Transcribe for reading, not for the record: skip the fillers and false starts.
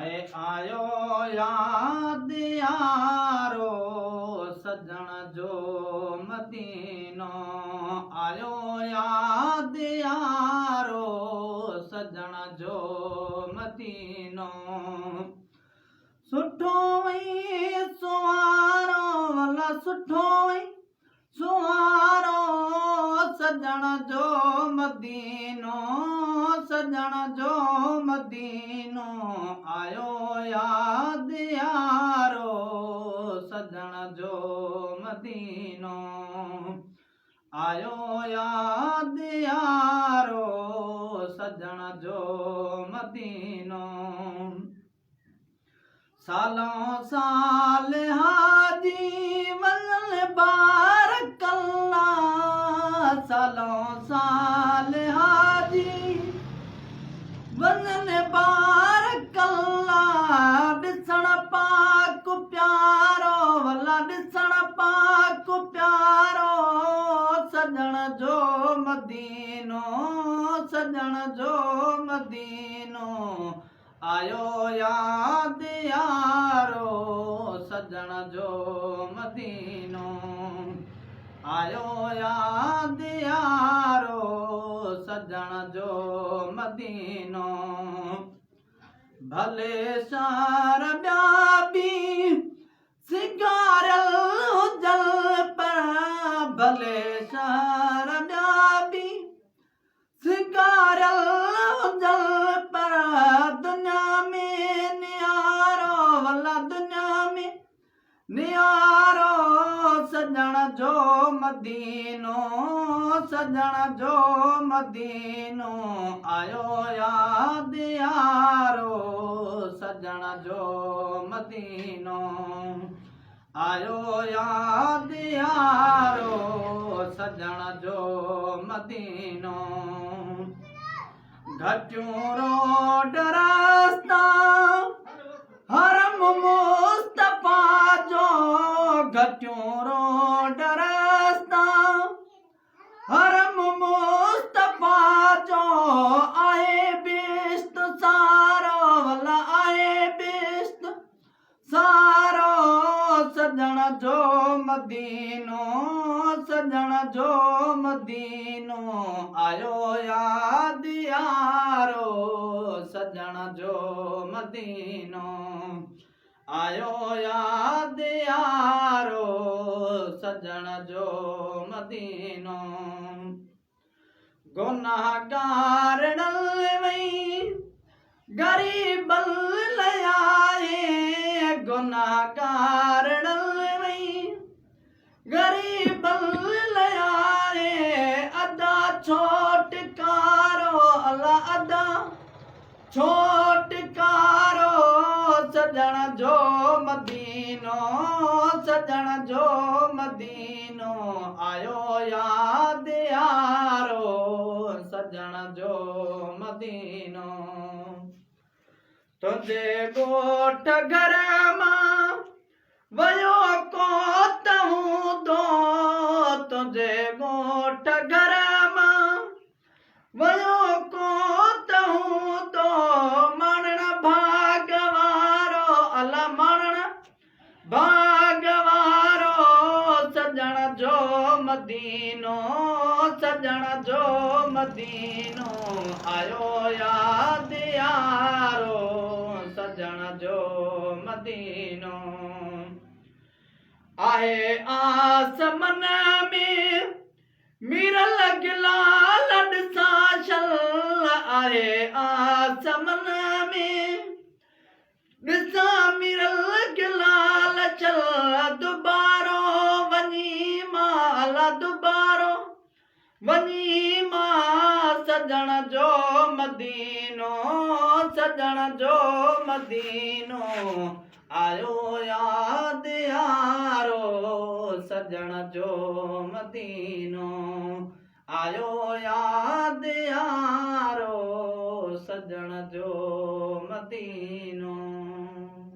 आयो याद यारो सजण जो मदीनो आयो याद यारो सजण जो मदीनो सुठो वई सुवारो वला सुठो वई सुवारो सजण जो मदीनो सजण जो मदीनो आयो याद यारो सजण जो मदीनो आयो याद यारो सजण जो मदीनो सालों साल हाजी वंगल बारकल्ला सालों साल हाजी वंगल बारकल्ला ॾिसण पाक प्यारो वला ॾिसण पाक प्यारो सजण जो मदीनो सजण जो मदीनो आयो याद यारो सजण जो मदीनो आयो याद यारो सजण जो मदीनो भले सार ॿिया बि सिंगारियल हुजनि पर भले सार ॿिया बि सिंगारियल हुजनि पर दुनिया में नियारो वला दुनिया में नियारो सजण जो मदीनो सजण जो मदीनो आयो याद यारो सजण जो मदीनो आयो याद यारो सजण जो मदीनो घटियूं रोड रास्ता हरम मुस्तफा जो घटियूं रोड रास्ता हरम मुस्तफा जो आहे बिस्त सारो वला आहे बिस्त सारो सजण जो मदीनो सजण जो मदीनो आयो याद यारो सजण जो मदीनो आयो याद यारो सजण जो मदीनो गुनाहगार वई गरीब लयाए गुनाहगार वई गरीब लयाए अदा छोटकारो अल्लाह अदा छोटकारो सजण जो मदीनो सजण जो मदीनो आयो याद यारो सजण जो मदीनो तुंहिंजे ॻोठ घर मां वयो को तूं दो तुंहिंजे ॻोठ घर मां वयो को तूं दो मरण भागवारो अला मरण भागवारो सजण जो मदीनो सजण जो मदीनो आयो याद यारो सजण जो मदीनो आहे आसमन में मिरल गिलाल ॾिसां शल आहे आसमन में ॾिसां मिरल गिलाल चल दुबारो वञी माल दुबारो वञी मां सजण जो मदीनो सजण जो मदीनो आयो याद यारो सजण जो मदीनो आयो याद यारो सजण जो मदीनो।